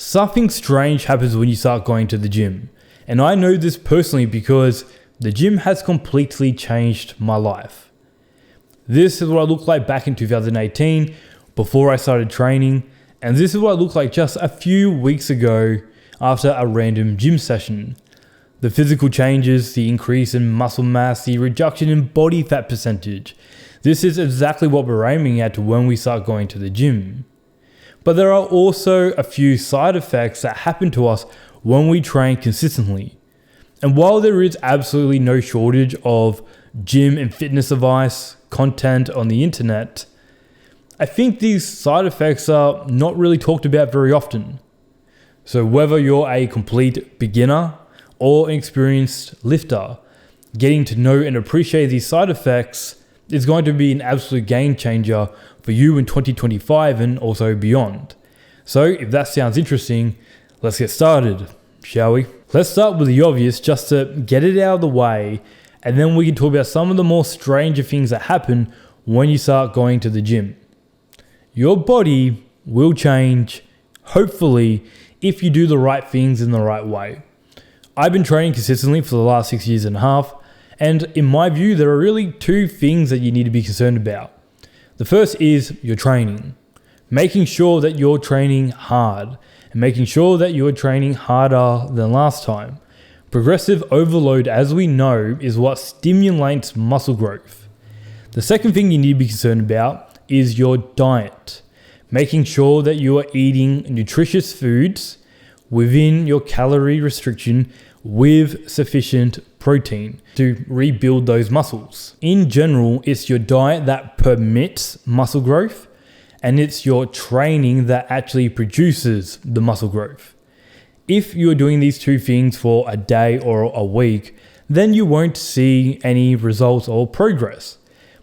Something strange happens when you start going to the gym. And I know this personally because the gym has completely changed my life. This is what I looked like back in 2018 before I started training. And this is what I looked like just a few weeks ago after a random gym session. The physical changes, the increase in muscle mass, the reduction in body fat percentage. This is exactly what we're aiming at when we start going to the gym. But there are also a few side effects that happen to us when we train consistently. And while there is absolutely no shortage of gym and fitness advice content on the internet, I think these side effects are not really talked about very often. So whether you're a complete beginner or an experienced lifter, getting to know and appreciate these side effects is going to be an absolute game changer for you in 2025 and also beyond. So if that sounds interesting, let's get started, shall we? Let's start with the obvious just to get it out of the way, and then we can talk about some of the more stranger things that happen when you start going to the gym. Your body will change, hopefully, if you do the right things in the right way. I've been training consistently for the last 6 years and a half, and in my view, there are really two things that you need to be concerned about. The first is your training. Making sure that you're training hard, and making sure that you're training harder than last time. Progressive overload, as we know, is what stimulates muscle growth. The second thing you need to be concerned about is your diet. Making sure that you are eating nutritious foods within your calorie restriction with sufficient protein to rebuild those muscles. In general, it's your diet that permits muscle growth, and it's your training that actually produces the muscle growth. If you're doing these two things for a day or a week, then you won't see any results or progress.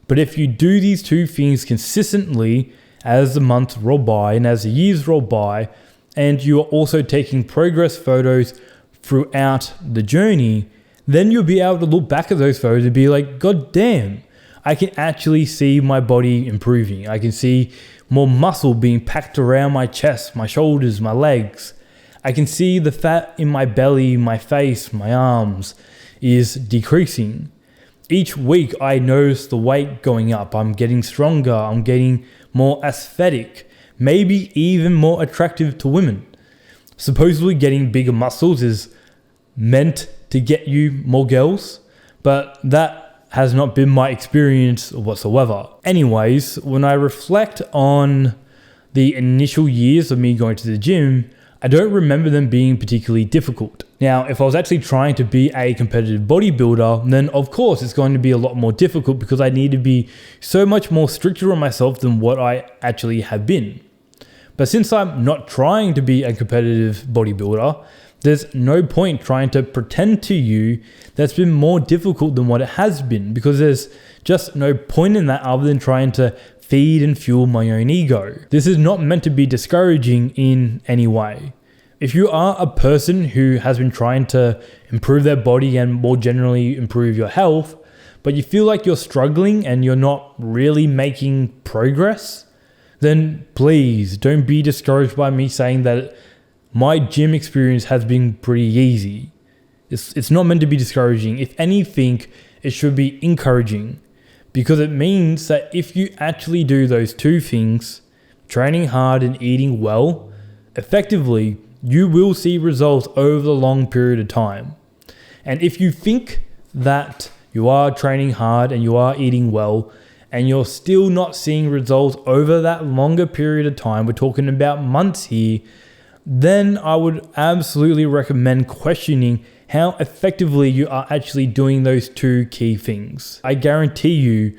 But if you do these two things consistently as the months roll by and as the years roll by, and you are also taking progress photos throughout the journey, then you'll be able to look back at those photos and be like, God damn, I can actually see my body improving. I can see more muscle being packed around my chest, my shoulders, my legs. I can see the fat in my belly, my face, my arms is decreasing. Each week I notice the weight going up. I'm getting stronger. I'm getting more aesthetic, maybe even more attractive to women. Supposedly getting bigger muscles is meant to get you more girls, but that has not been my experience whatsoever. Anyways, when I reflect on the initial years of me going to the gym, I don't remember them being particularly difficult. Now, if I was actually trying to be a competitive bodybuilder, then of course it's going to be a lot more difficult because I need to be so much more stricter on myself than what I actually have been. But since I'm not trying to be a competitive bodybuilder, there's no point trying to pretend to you that's been more difficult than what it has been, because there's just no point in that other than trying to feed and fuel my own ego. This is not meant to be discouraging in any way. If you are a person who has been trying to improve their body and more generally improve your health, but you feel like you're struggling and you're not really making progress, then please don't be discouraged by me saying that my gym experience has been pretty easy. It's not meant to be discouraging. If anything, it should be encouraging, because it means that if you actually do those two things, training hard and eating well, effectively, you will see results over the long period of time. And if you think that you are training hard and you are eating well, and you're still not seeing results over that longer period of time, we're talking about months here, then I would absolutely recommend questioning how effectively you are actually doing those two key things. I guarantee you,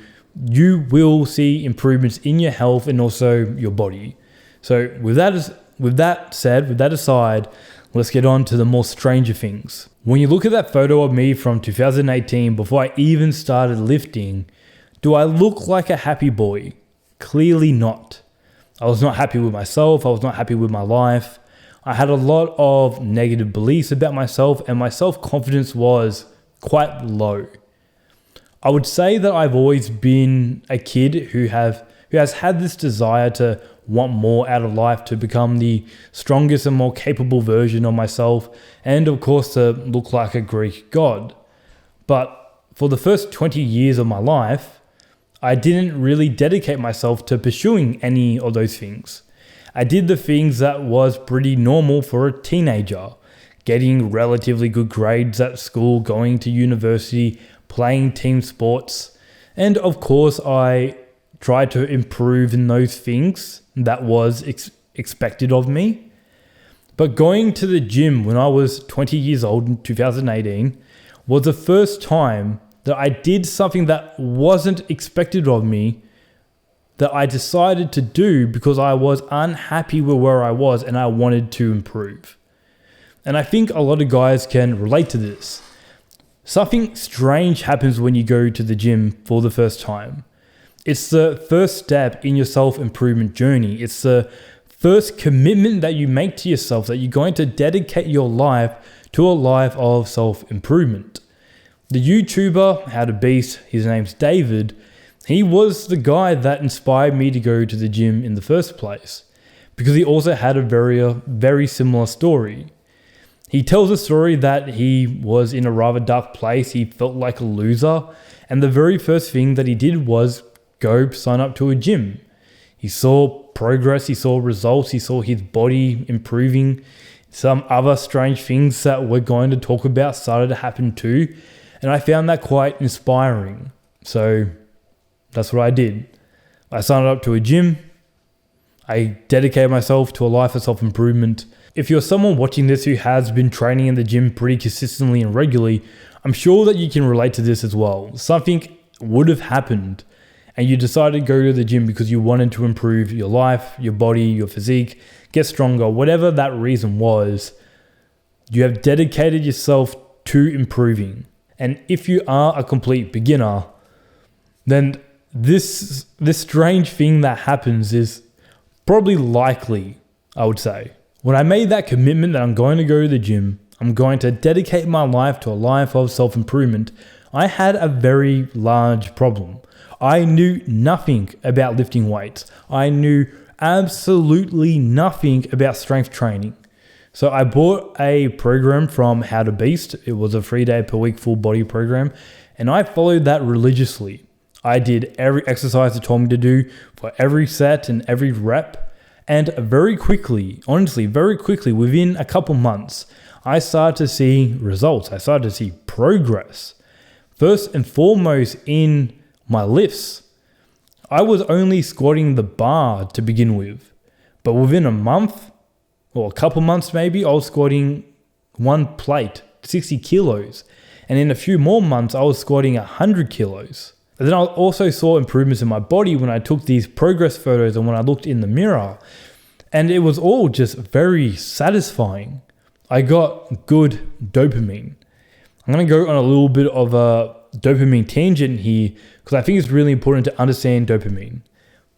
you will see improvements in your health and also your body. So with that aside, let's get on to the more stranger things. When you look at that photo of me from 2018, before I even started lifting, do I look like a happy boy? Clearly not. I was not happy with myself. I was not happy with my life. I had a lot of negative beliefs about myself, and my self-confidence was quite low. I would say that I've always been a kid who has had this desire to want more out of life, to become the strongest and more capable version of myself, and of course to look like a Greek god. But for the first 20 years of my life, I didn't really dedicate myself to pursuing any of those things. I did the things that was pretty normal for a teenager: getting relatively good grades at school, going to university, playing team sports, and of course I tried to improve in those things that was expected of me. But going to the gym when I was 20 years old in 2018 was the first time that I did something that wasn't expected of me, that I decided to do because I was unhappy with where I was and I wanted to improve. And I think a lot of guys can relate to this. Something strange happens when you go to the gym for the first time. It's the first step in your self-improvement journey. It's the first commitment that you make to yourself, that you're going to dedicate your life to a life of self-improvement. The YouTuber, How to Beast, his name's David, he was the guy that inspired me to go to the gym in the first place, because he also had a very similar story. He tells a story that he was in a rather dark place, he felt like a loser, and the very first thing that he did was go sign up to a gym. He saw progress, he saw results, he saw his body improving. Some other strange things that we're going to talk about started to happen too, and I found that quite inspiring. So that's what I did. I signed up to a gym. I dedicated myself to a life of self-improvement. If you're someone watching this who has been training in the gym pretty consistently and regularly, I'm sure that you can relate to this as well. Something would have happened and you decided to go to the gym because you wanted to improve your life, your body, your physique, get stronger, whatever that reason was. You have dedicated yourself to improving. And if you are a complete beginner, then this strange thing that happens is probably likely, I would say. When I made that commitment that I'm going to go to the gym, I'm going to dedicate my life to a life of self-improvement, I had a very large problem. I knew nothing about lifting weights. I knew absolutely nothing about strength training. So I bought a program from How to Beast. It was a 3-day per week full body program, and I followed that religiously. I did every exercise it told me to do for every set and every rep. And very quickly, honestly, very quickly, within a couple months, I started to see results. I started to see progress. First and foremost in my lifts. I was only squatting the bar to begin with, but within a month or a couple months maybe, I was squatting one plate, 60 kilos. And in a few more months, I was squatting 100 kilos. And then I also saw improvements in my body when I took these progress photos and when I looked in the mirror. And it was all just very satisfying. I got good dopamine. I'm going to go on a little bit of a dopamine tangent here because I think it's really important to understand dopamine.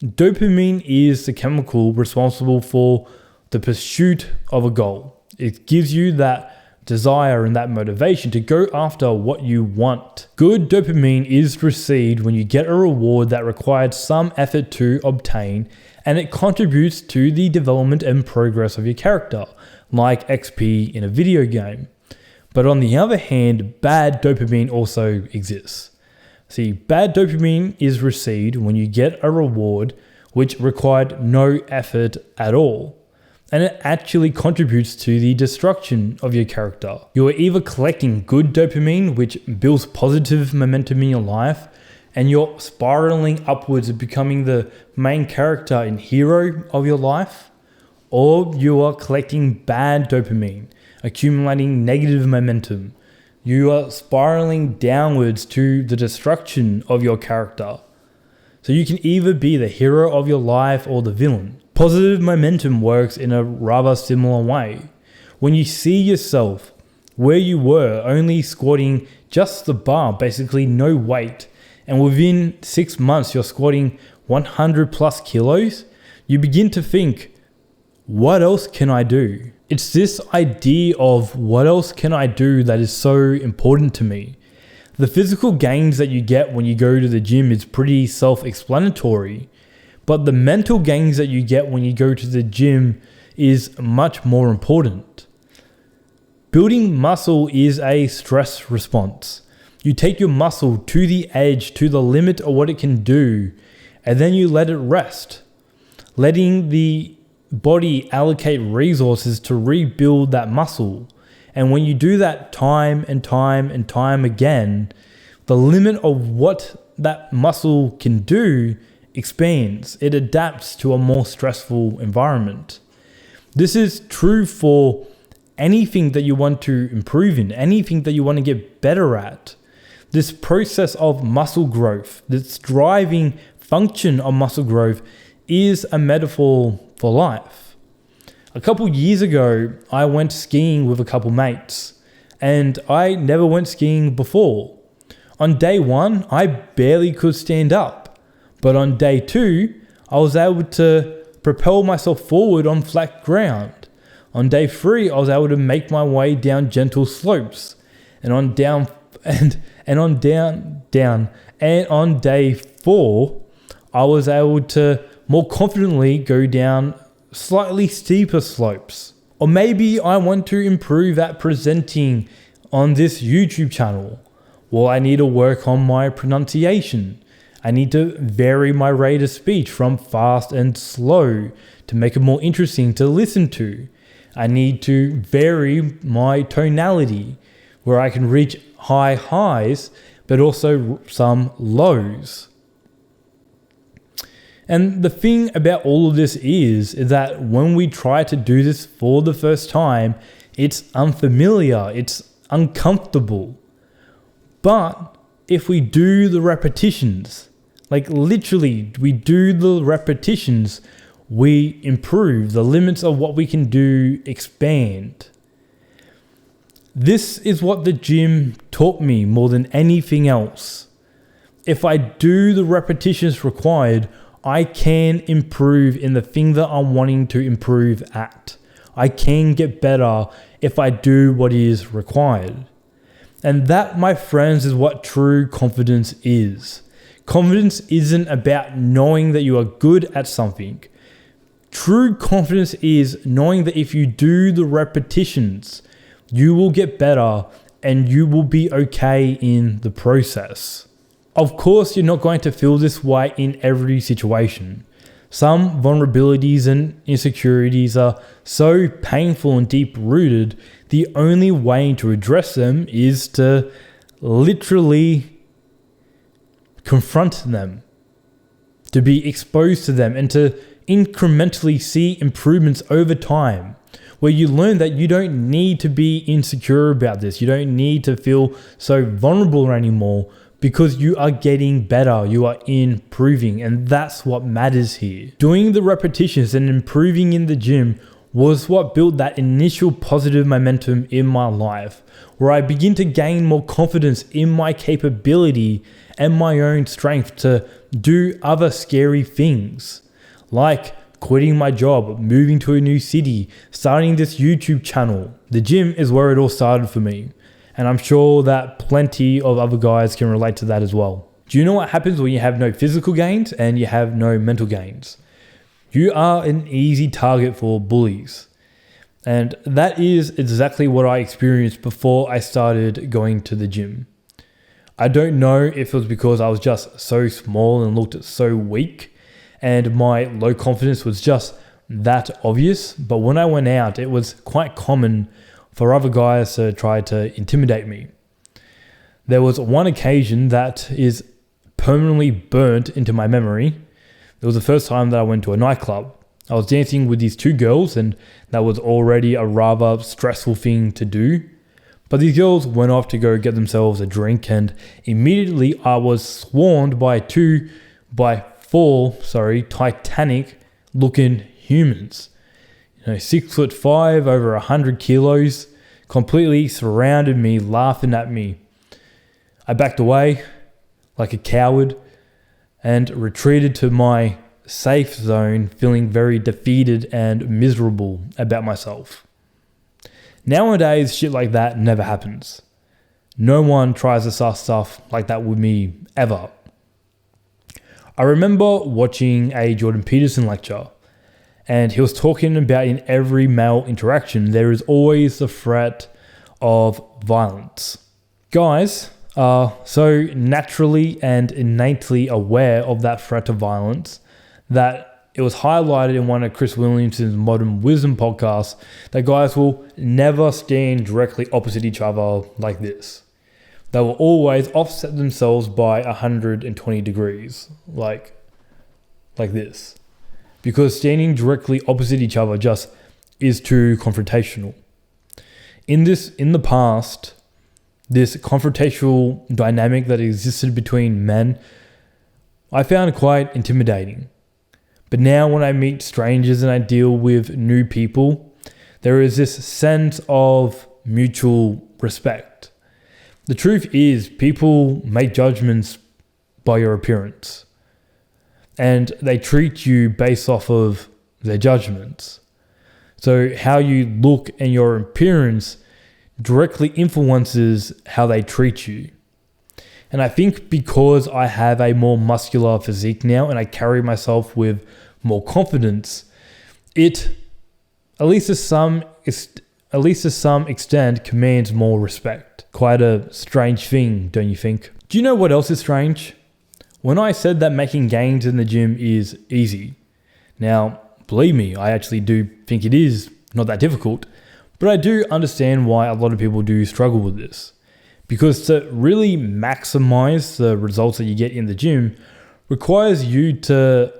Dopamine is the chemical responsible for the pursuit of a goal. It gives you that desire and that motivation to go after what you want. Good dopamine is received when you get a reward that required some effort to obtain, and it contributes to the development and progress of your character, like XP in a video game. But on the other hand, bad dopamine also exists. See, bad dopamine is received when you get a reward which required no effort at all. And it actually contributes to the destruction of your character. You are either collecting good dopamine, which builds positive momentum in your life, and you're spiraling upwards and becoming the main character and hero of your life, or you are collecting bad dopamine, accumulating negative momentum. You are spiraling downwards to the destruction of your character. So you can either be the hero of your life or the villain. Positive momentum works in a rather similar way. When you see yourself where you were only squatting just the bar, basically no weight, and within 6 months you're squatting 100 plus kilos, you begin to think, what else can I do? It's this idea of what else can I do that is so important to me. The physical gains that you get when you go to the gym is pretty self-explanatory, But the mental gains that you get when you go to the gym is much more important. Building muscle is a stress response. You take your muscle to the edge, to the limit of what it can do, and then you let it rest. Letting the body allocate resources to rebuild that muscle. And when you do that time and time and time again, the limit of what that muscle can do expands. It adapts to a more stressful environment. This is true for anything that you want to improve in, anything that you want to get better at. This process of muscle growth, this driving function of muscle growth, is a metaphor for life. A couple years ago, I went skiing with a couple mates, and I never went skiing before. On day one, I barely could stand up, but on day two, I was able to propel myself forward on flat ground. On day three, I was able to make my way down gentle slopes, and on day four, I was able to more confidently go down slightly steeper slopes. Or maybe I want to improve at presenting on this YouTube channel. Well, I need to work on my pronunciation. I need to vary my rate of speech from fast and slow to make it more interesting to listen to. I need to vary my tonality where I can reach high highs, but also some lows. And the thing about all of this is that when we try to do this for the first time, it's unfamiliar, it's uncomfortable. But if we do the repetitions, like literally we do the repetitions, we improve. The limits of what we can do expand. This is what the gym taught me more than anything else. If I do the repetitions required, I can improve in the thing that I'm wanting to improve at. I can get better if I do what is required. And that, my friends, is what true confidence is. Confidence isn't about knowing that you are good at something. True confidence is knowing that if you do the repetitions, you will get better and you will be okay in the process. Of course, you're not going to feel this way in every situation. Some vulnerabilities and insecurities are so painful and deep-rooted, the only way to address them is to literally confront them, to be exposed to them, and to incrementally see improvements over time, where you learn that you don't need to be insecure about this. You don't need to feel so vulnerable anymore because you are getting better, you are improving, and that's what matters here. Doing the repetitions and improving in the gym was what built that initial positive momentum in my life, where I begin to gain more confidence in my capability and my own strength to do other scary things, like quitting my job, moving to a new city, starting this YouTube channel. The gym is where it all started for me. And I'm sure that plenty of other guys can relate to that as well. Do you know what happens when you have no physical gains and you have no mental gains? You are an easy target for bullies. And that is exactly what I experienced before I started going to the gym. I don't know if it was because I was just so small and looked so weak and my low confidence was just that obvious. But when I went out, it was quite common for other guys to try to intimidate me. There was one occasion that is permanently burnt into my memory. It was the first time that I went to a nightclub. I was dancing with these two girls, and that was already a rather stressful thing to do. But these girls went off to go get themselves a drink, and immediately I was swarmed by four Titanic looking humans. 6'5", over 100 kilos, completely surrounded me, laughing at me. I backed away like a coward and retreated to my safe zone, feeling very defeated and miserable about myself. Nowadays, shit like that never happens. No one tries to start stuff like that with me ever. I remember watching a Jordan Peterson lecture, and he was talking about in every male interaction, there is always the threat of violence. Guys are so naturally and innately aware of that threat of violence that it was highlighted in one of Chris Williamson's Modern Wisdom podcasts that guys will never stand directly opposite each other like this. They will always offset themselves by 120 degrees, like this. Because standing directly opposite each other just is too confrontational. In the past, this confrontational dynamic that existed between men, I found quite intimidating. But now when I meet strangers and I deal with new people, there is this sense of mutual respect. The truth is, people make judgments by your appearance, and they treat you based off of their judgments. So how you look and your appearance directly influences how they treat you. And I think because I have a more muscular physique now and I carry myself with more confidence, it, at least to some extent, commands more respect. Quite a strange thing, don't you think? Do you know what else is strange? When I said that making gains in the gym is easy. Now, believe me, I actually do think it is not that difficult, but I do understand why a lot of people do struggle with this. Because to really maximize the results that you get in the gym requires you to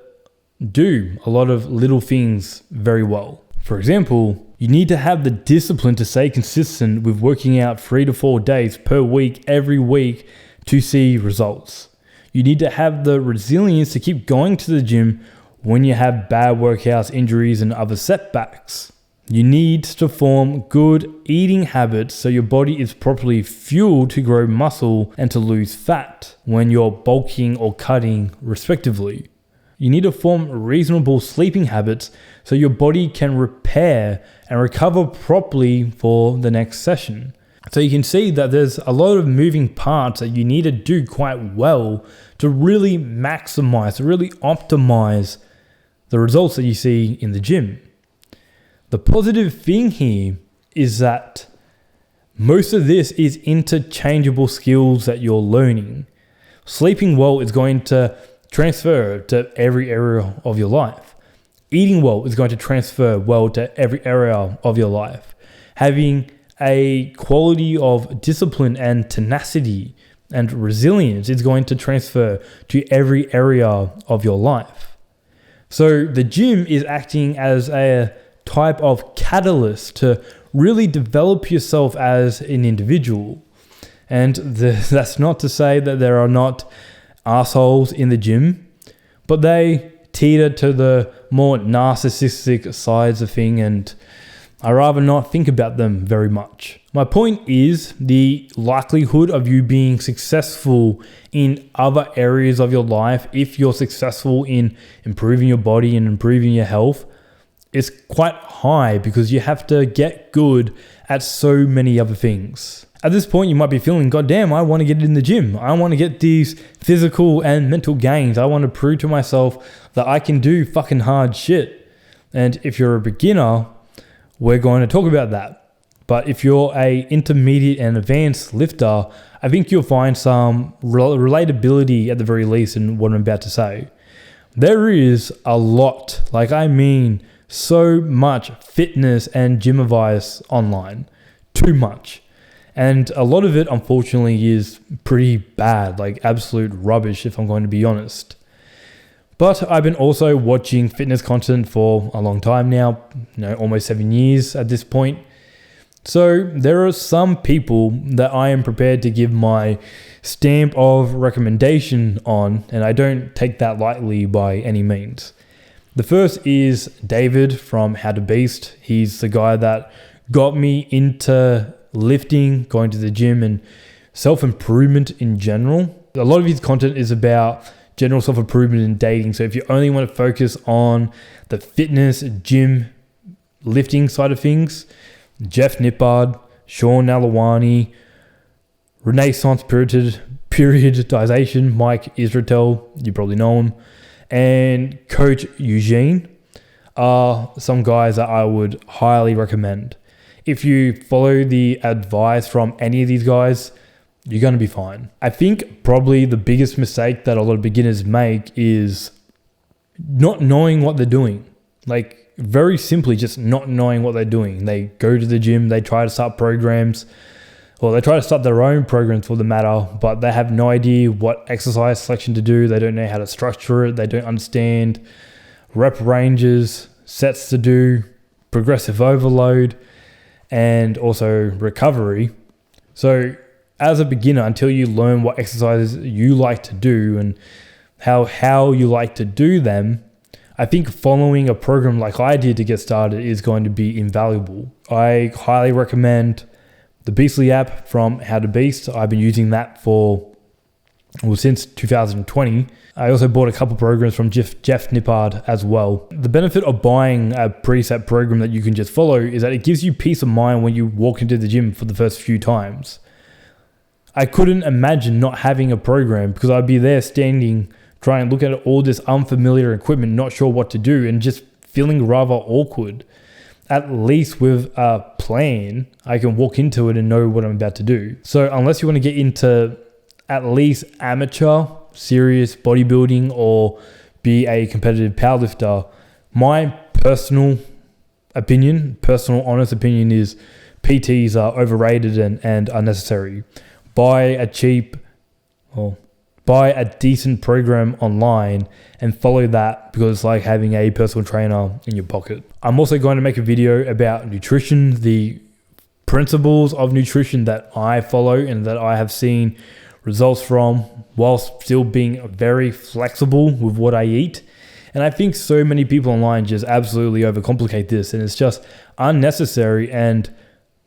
do a lot of little things very well. For example, you need to have the discipline to stay consistent with working out 3 to 4 days per week, every week, to see results. You need to have the resilience to keep going to the gym when you have bad workouts, injuries, and other setbacks. You need to form good eating habits so your body is properly fueled to grow muscle and to lose fat when you're bulking or cutting, respectively. You need to form reasonable sleeping habits so your body can repair and recover properly for the next session. So you can see that there's a lot of moving parts that you need to do quite well to really maximize, to really optimize the results that you see in the gym. The positive thing here is that most of this is interchangeable skills that you're learning. Sleeping well is going to transfer to every area of your life. Eating well is going to transfer well to every area of your life. Having a quality of discipline and tenacity and resilience is going to transfer to every area of your life. So the gym is acting as a type of catalyst to really develop yourself as an individual. And that's not to say that there are not assholes in the gym, but they teeter to the more narcissistic sides of thing, and I rather not think about them very much. My point is the likelihood of you being successful in other areas of your life, if you're successful in improving your body and improving your health, is quite high because you have to get good at so many other things. At this point, you might be feeling, God damn, I want to get in the gym. I want to get these physical and mental gains. I want to prove to myself that I can do fucking hard shit. And if you're a beginner, we're going to talk about that. But if you're a intermediate and advanced lifter, I think you'll find some relatability at the very least in what I'm about to say. There is a lot, so much fitness and gym advice online. Too much. And a lot of it, unfortunately, is pretty bad, absolute rubbish, if I'm going to be honest. But I've been also watching fitness content for a long time now, almost 7 years at this point. So there are some people that I am prepared to give my stamp of recommendation on, and I don't take that lightly by any means. The first is David from How to Beast. He's the guy that got me into lifting, going to the gym, and self-improvement in general. A lot of his content is about general self-improvement in dating. So if you only want to focus on the fitness, gym, lifting side of things, Jeff Nippard, Sean Nalawani, Renaissance Periodization, Mike Israetel, you probably know him, and Coach Eugene are some guys that I would highly recommend. If you follow the advice from any of these guys, you're going to be fine. I think probably the biggest mistake that a lot of beginners make is not knowing what they're doing. Like, very simply, just not knowing what they're doing. They go to the gym, they try to start programs, or they try to start their own programs for the matter, but they have no idea what exercise selection to do. They don't know how to structure it. They don't understand rep ranges, sets to do, progressive overload, and also recovery. So as a beginner, until you learn what exercises you like to do and how you like to do them, I think following a program like I did to get started is going to be invaluable. I highly recommend the Beastly app from How to Beast. I've been using that since 2020. I also bought a couple programs from Jeff Nippard as well. The benefit of buying a preset program that you can just follow is that it gives you peace of mind when you walk into the gym for the first few times. I couldn't imagine not having a program because I'd be there standing, trying to look at all this unfamiliar equipment, not sure what to do, and just feeling rather awkward. At least with a plan, I can walk into it and know what I'm about to do. So unless you want to get into at least amateur, serious bodybuilding or be a competitive powerlifter, my personal honest opinion is PTs are overrated and unnecessary. Buy a decent program online and follow that, because it's like having a personal trainer in your pocket. I'm also going to make a video about nutrition, the principles of nutrition that I follow and that I have seen results from, whilst still being very flexible with what I eat. And I think so many people online just absolutely overcomplicate this, and it's just unnecessary and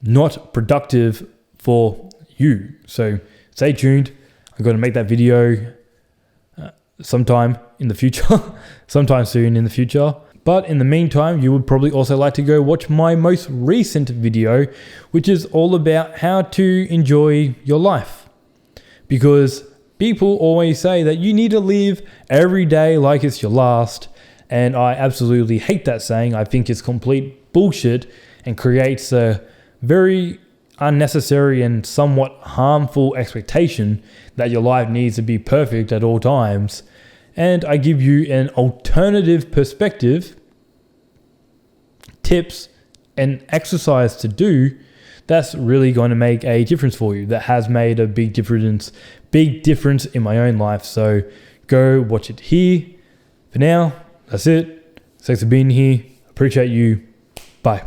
not productive for you. So stay tuned. I'm going to make that video sometime in the future, sometime soon in the future. But in the meantime, you would probably also like to go watch my most recent video, which is all about how to enjoy your life. Because people always say that you need to live every day like it's your last. And I absolutely hate that saying. I think it's complete bullshit and creates a very unnecessary and somewhat harmful expectation that your life needs to be perfect at all times. And I give you an alternative perspective, tips, and exercise to do that's really going to make a difference for you, that has made a big difference in my own life. So go watch it here. For now, that's it. Thanks for being here. Appreciate you. Bye.